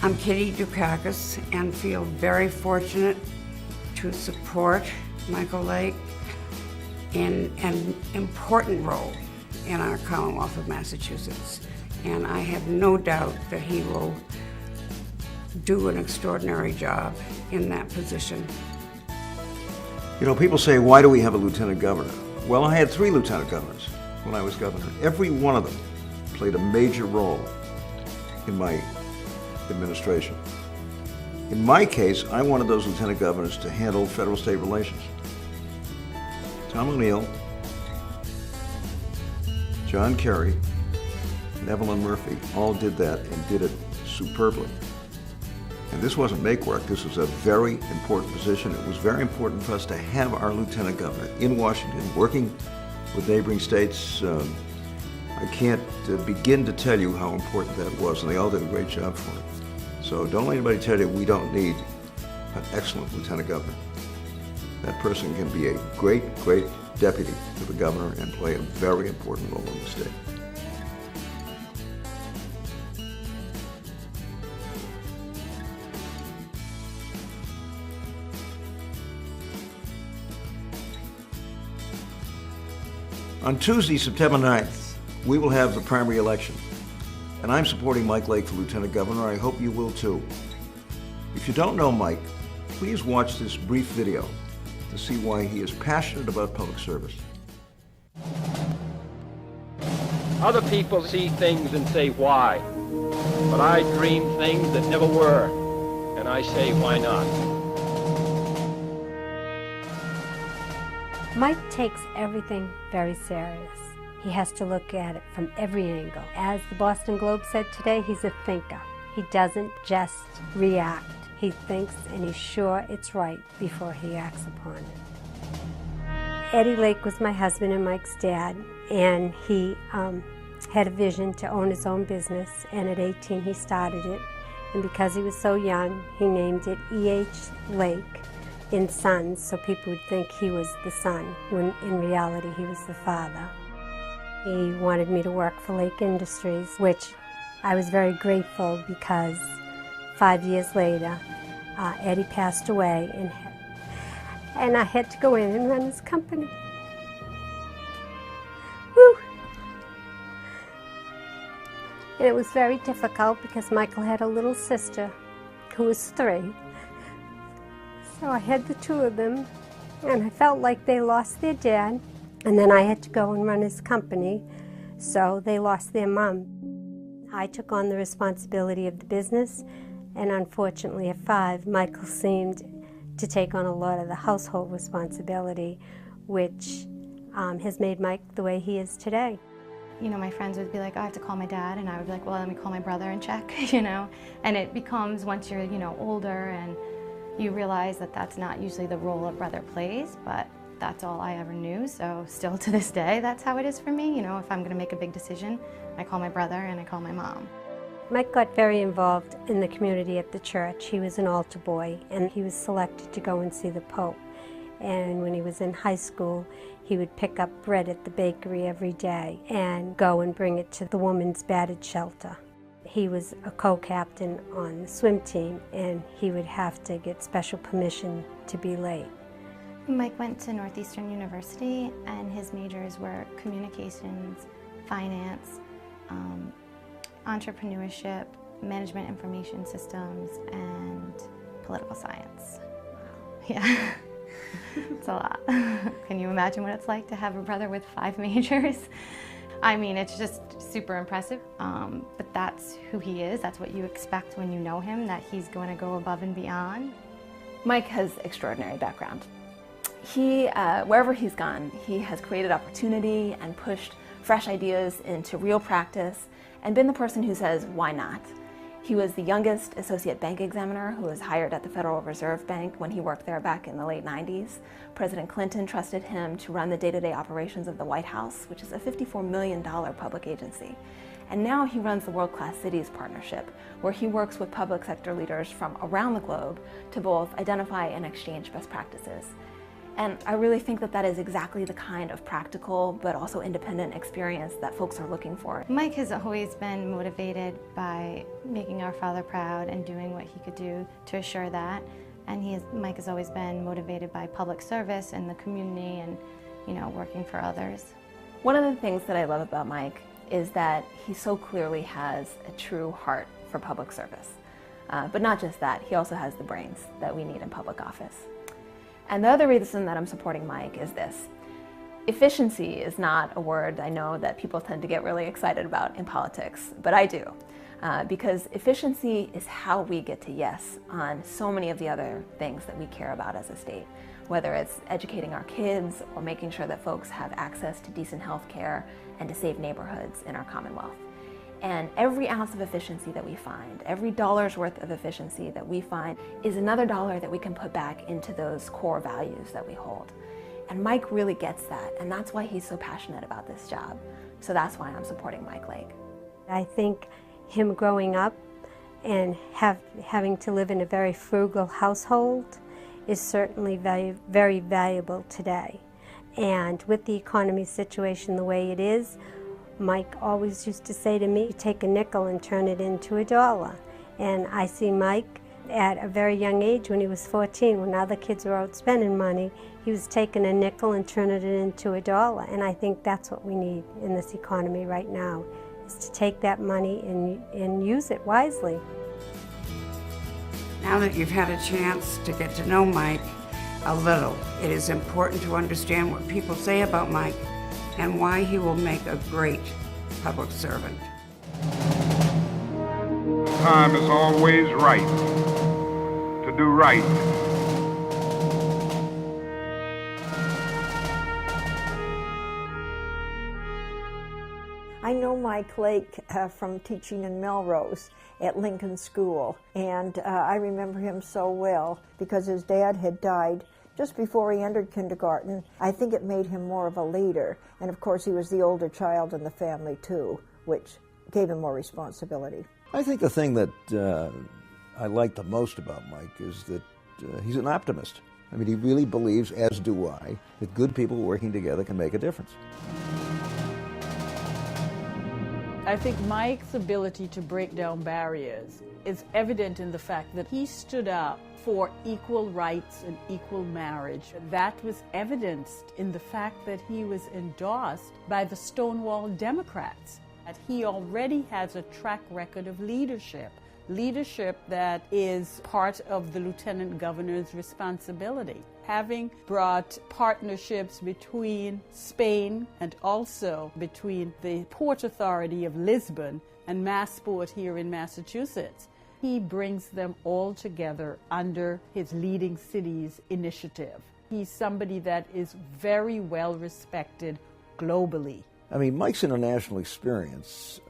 I'm Kitty Dukakis and feel very fortunate to support Michael Lake in an important role in our Commonwealth of Massachusetts. And I have no doubt that he will do an extraordinary job in that position. You know, people say, why do we have a lieutenant governor? Well, I had 3 lieutenant governors when I was governor. Every one of them played a major role in my administration. In my case, I wanted those lieutenant governors to handle federal-state relations. Tom O'Neill, John Kerry, and Evelyn Murphy all did that and did it superbly. And this wasn't make work, this was a very important position. It was very important for us to have our lieutenant governor in Washington working with neighboring states. I can't begin to tell you how important that was, and they all did a great job for it. So don't let anybody tell you we don't need an excellent lieutenant governor. That person can be a great, great deputy to the governor and play a very important role in the state. On Tuesday, September 9th, we will have the primary election. And I'm supporting Mike Lake for Lieutenant Governor. I hope you will too. If you don't know Mike, please watch this brief video to see why he is passionate about public service. Other people see things and say, why? But I dream things that never were, and I say, why not? Mike takes everything very serious. He has to look at it from every angle. As the Boston Globe said today, he's a thinker. He doesn't just react. He thinks and he's sure it's right before he acts upon it. Eddie Lake was my husband and Mike's dad, and he had a vision to own his own business, and at 18 he started it. And because he was so young, he named it E.H. Lake in Sons, so people would think he was the son, when in reality he was the father. He wanted me to work for Lake Industries, which I was very grateful because 5 years later, Eddie passed away, and I had to go in and run his company. Woo! And it was very difficult because Michael had a little sister who was 3. So I had the 2 of them, and I felt like they lost their dad, and then I had to go and run his company, so they lost their mom. I took on the responsibility of the business, and unfortunately at 5, Michael seemed to take on a lot of the household responsibility, which has made Mike the way he is today. You know, my friends would be like, oh, I have to call my dad, and I would be like, well, let me call my brother and check, you know. And it becomes, once you're, you know, older, and you realize that that's not usually the role a brother plays, but that's all I ever knew. So still to this day, that's how it is for me. You know, if I'm going to make a big decision, I call my brother and I call my mom. Mike got very involved in the community at the church. He was an altar boy, and he was selected to go and see the Pope. And when he was in high school, he would pick up bread at the bakery every day and go and bring it to the women's battered shelter. He was a co-captain on the swim team, and he would have to get special permission to be late. Mike went to Northeastern University, and his majors were communications, finance, entrepreneurship, management information systems, and political science. Yeah, it's a lot. Can you imagine what it's like to have a brother with 5 majors? I mean, it's just super impressive, but that's who he is. That's what you expect when you know him, that he's going to go above and beyond. Mike has extraordinary background. He, wherever he's gone, he has created opportunity and pushed fresh ideas into real practice and been the person who says, why not? He was the youngest associate bank examiner who was hired at the Federal Reserve Bank when he worked there back in the late 90s. President Clinton trusted him to run the day-to-day operations of the White House, which is a $54 million public agency. And now he runs the World Class Cities Partnership, where he works with public sector leaders from around the globe to both identify and exchange best practices. And I really think that that is exactly the kind of practical but also independent experience that folks are looking for. Mike has always been motivated by making our father proud and doing what he could do to assure that. And Mike has always been motivated by public service and the community and, working for others. One of the things that I love about Mike is that he so clearly has a true heart for public service. But not just that, he also has the brains that we need in public office. And the other reason that I'm supporting Mike is this. Efficiency is not a word I know that people tend to get really excited about in politics, but I do. Because efficiency is how we get to yes on so many of the other things that we care about as a state, whether it's educating our kids or making sure that folks have access to decent health care and to safe neighborhoods in our Commonwealth. And every ounce of efficiency that we find, every dollar's worth of efficiency that we find is another dollar that we can put back into those core values that we hold. And Mike really gets that, and that's why he's so passionate about this job. So that's why I'm supporting Mike Lake. I think him growing up and having to live in a very frugal household is certainly very valuable today. And with the economy situation the way it is, Mike always used to say to me, take a nickel and turn it into $1. And I see Mike at a very young age, when he was 14, when other kids were out spending money, he was taking a nickel and turning it into $1. And I think that's what we need in this economy right now, is to take that money and use it wisely. Now that you've had a chance to get to know Mike a little, it is important to understand what people say about Mike and why he will make a great public servant. Time is always right to do right. I know Mike Lake from teaching in Melrose at Lincoln School, and I remember him so well because his dad had died just before he entered kindergarten. I think it made him more of a leader, and of course he was the older child in the family too, which gave him more responsibility. I think the thing that I like the most about Mike is that he's an optimist. I mean, he really believes, as do I, that good people working together can make a difference. I think Mike's ability to break down barriers is evident in the fact that he stood up for equal rights and equal marriage. That was evidenced in the fact that he was endorsed by the Stonewall Democrats. That he already has a track record of leadership that is part of the Lieutenant Governor's responsibility. Having brought partnerships between Spain and also between the Port Authority of Lisbon and Massport here in Massachusetts, he brings them all together under his Leading Cities initiative. He's somebody that is very well respected globally. I mean, Mike's international experience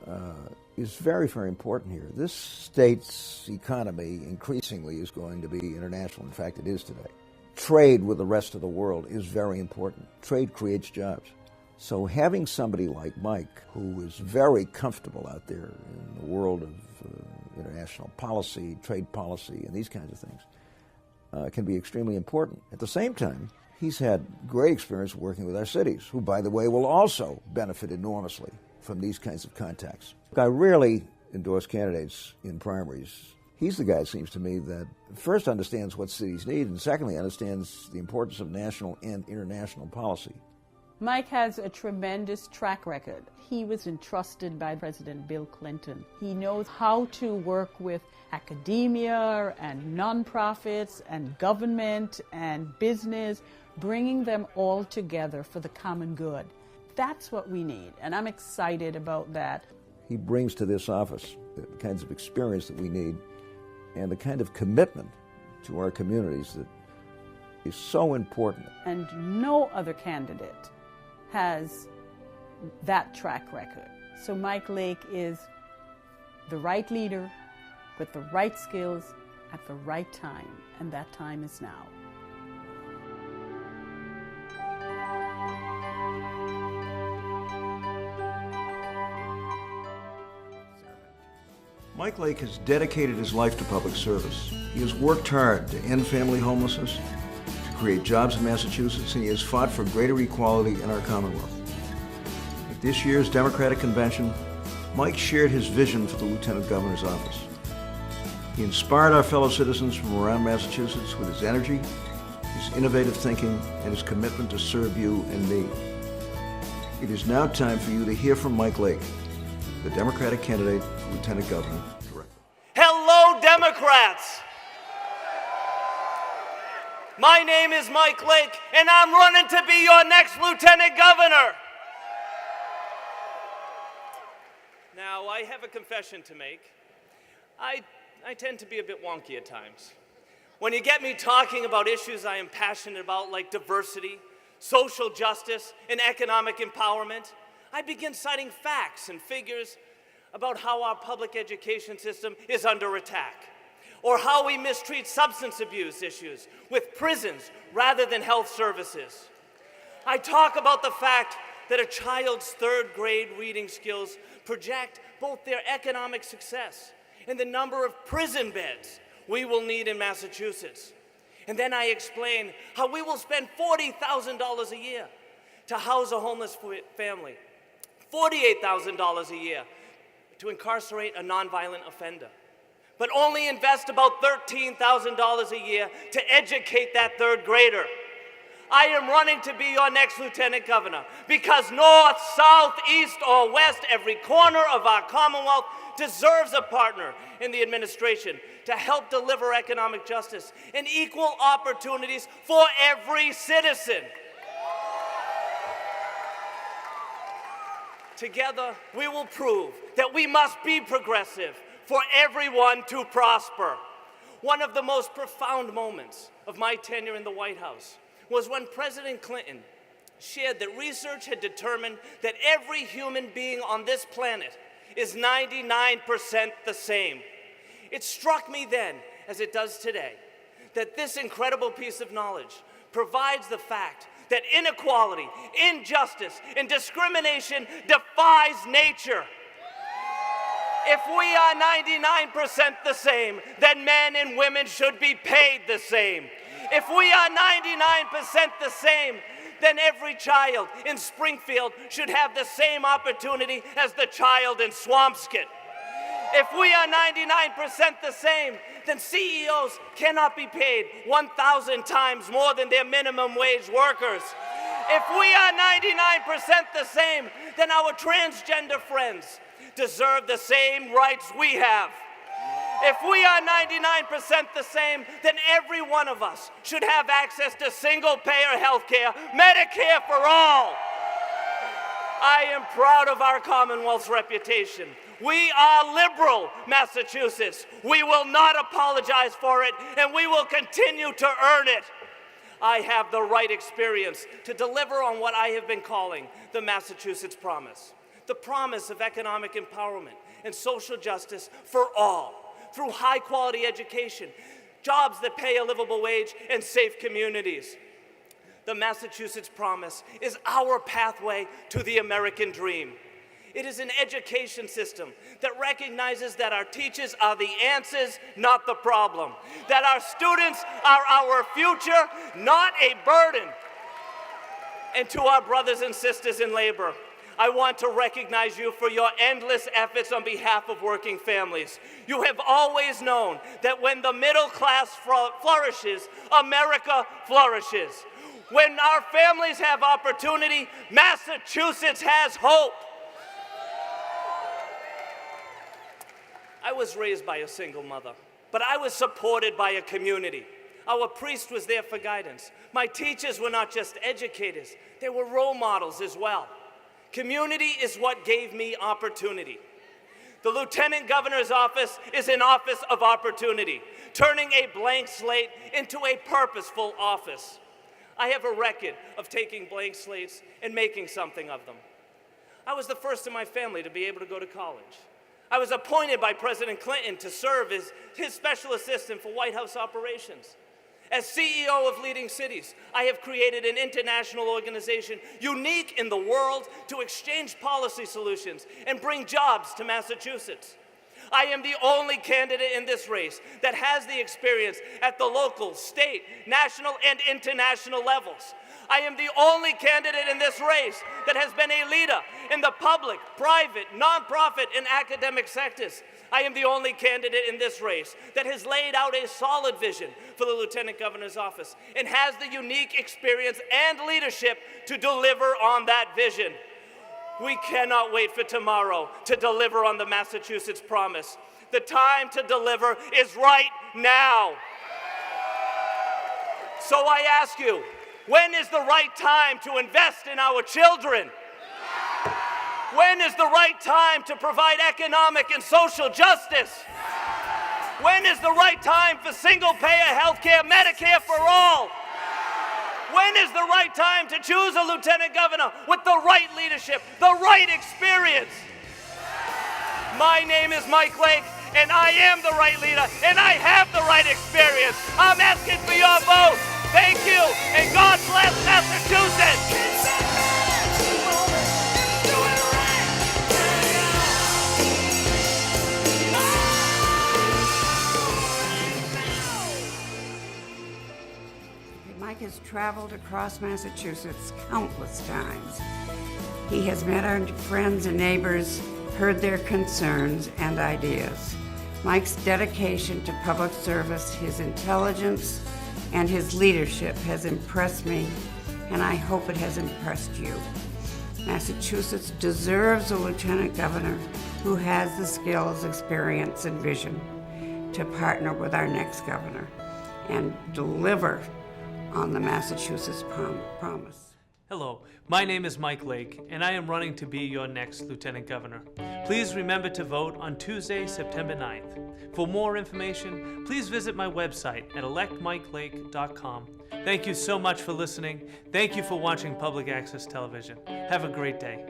is very, very important here. This state's economy increasingly is going to be international. In fact, it is today. Trade with the rest of the world is very important. Trade creates jobs. So having somebody like Mike, who is very comfortable out there in the world of international policy, trade policy, and these kinds of things, can be extremely important. At the same time, he's had great experience working with our cities, who, by the way, will also benefit enormously from these kinds of contacts. I rarely endorse candidates in primaries. He's the guy, it seems to me, that first understands what cities need, and secondly understands the importance of national and international policy. Mike has a tremendous track record. He was entrusted by President Bill Clinton. He knows how to work with academia and nonprofits and government and business, bringing them all together for the common good. That's what we need, and I'm excited about that. He brings to this office the kinds of experience that we need and the kind of commitment to our communities that is so important. And no other candidate has that track record. So Mike Lake is the right leader with the right skills at the right time, and that time is now. Mike Lake has dedicated his life to public service. He has worked hard to end family homelessness, to create jobs in Massachusetts, and he has fought for greater equality in our Commonwealth. At this year's Democratic Convention, Mike shared his vision for the Lieutenant Governor's office. He inspired our fellow citizens from around Massachusetts with his energy, his innovative thinking, and his commitment to serve you and me. It is now time for you to hear from Mike Lake, the Democratic candidate for Lieutenant Governor. Hello, Democrats! My name is Mike Lake, and I'm running to be your next Lieutenant Governor. Now, I have a confession to make. I tend to be a bit wonky at times. When you get me talking about issues I am passionate about, like diversity, social justice, and economic empowerment, I begin citing facts and figures about how our public education system is under attack, or how we mistreat substance abuse issues with prisons rather than health services. I talk about the fact that a child's third grade reading skills project both their economic success and the number of prison beds we will need in Massachusetts. And then I explain how we will spend $40,000 a year to house a homeless family, $48,000 a year to incarcerate a nonviolent offender, but only invest about $13,000 a year to educate that third grader. I am running to be your next Lieutenant Governor because north, south, east, or west, every corner of our Commonwealth deserves a partner in the administration to help deliver economic justice and equal opportunities for every citizen. Together, we will prove that we must be progressive for everyone to prosper. One of the most profound moments of my tenure in the White House was when President Clinton shared that research had determined that every human being on this planet is 99% the same. It struck me then, as it does today, that this incredible piece of knowledge provides the fact that inequality, injustice, and discrimination defies nature. If we are 99% the same, then men and women should be paid the same. If we are 99% the same, then every child in Springfield should have the same opportunity as the child in Swampscott. If we are 99% the same, then CEOs cannot be paid 1,000 times more than their minimum wage workers. If we are 99% the same, then our transgender friends deserve the same rights we have. If we are 99% the same, then every one of us should have access to single-payer health care, Medicare for all. I am proud of our Commonwealth's reputation. We are liberal, Massachusetts. We will not apologize for it, and we will continue to earn it. I have the right experience to deliver on what I have been calling the Massachusetts Promise, the promise of economic empowerment and social justice for all, through high-quality education, jobs that pay a livable wage, and safe communities. The Massachusetts Promise is our pathway to the American dream. It is an education system that recognizes that our teachers are the answers, not the problem. That our students are our future, not a burden. And to our brothers and sisters in labor, I want to recognize you for your endless efforts on behalf of working families. You have always known that when the middle class flourishes, America flourishes. When our families have opportunity, Massachusetts has hope. I was raised by a single mother, but I was supported by a community. Our priest was there for guidance. My teachers were not just educators, they were role models as well. Community is what gave me opportunity. The Lieutenant Governor's office is an office of opportunity, turning a blank slate into a purposeful office. I have a record of taking blank slates and making something of them. I was the first in my family to be able to go to college. I was appointed by President Clinton to serve as his special assistant for White House operations. As CEO of Leading Cities, I have created an international organization unique in the world to exchange policy solutions and bring jobs to Massachusetts. I am the only candidate in this race that has the experience at the local, state, national, and international levels. I am the only candidate in this race that has been a leader in the public, private, nonprofit, and academic sectors. I am the only candidate in this race that has laid out a solid vision for the Lieutenant Governor's office and has the unique experience and leadership to deliver on that vision. We cannot wait for tomorrow to deliver on the Massachusetts promise. The time to deliver is right now. So I ask you, when is the right time to invest in our children? When is the right time to provide economic and social justice? When is the right time for single-payer health care, Medicare for all? When is the right time to choose a lieutenant governor with the right leadership, the right experience? My name is Mike Lake, and I am the right leader, and I have the right experience. I'm asking for your vote. Thank you, and God bless Massachusetts. Mike has traveled across Massachusetts countless times. He has met our friends and neighbors, heard their concerns and ideas. Mike's dedication to public service, his intelligence, and his leadership has impressed me, and I hope it has impressed you. Massachusetts deserves a lieutenant governor who has the skills, experience, and vision to partner with our next governor and deliver on the Massachusetts promise. Hello, my name is Mike Lake, and I am running to be your next Lieutenant Governor. Please remember to vote on Tuesday, September 9th. For more information, please visit my website at electmikelake.com. Thank you so much for listening. Thank you for watching Public Access Television. Have a great day.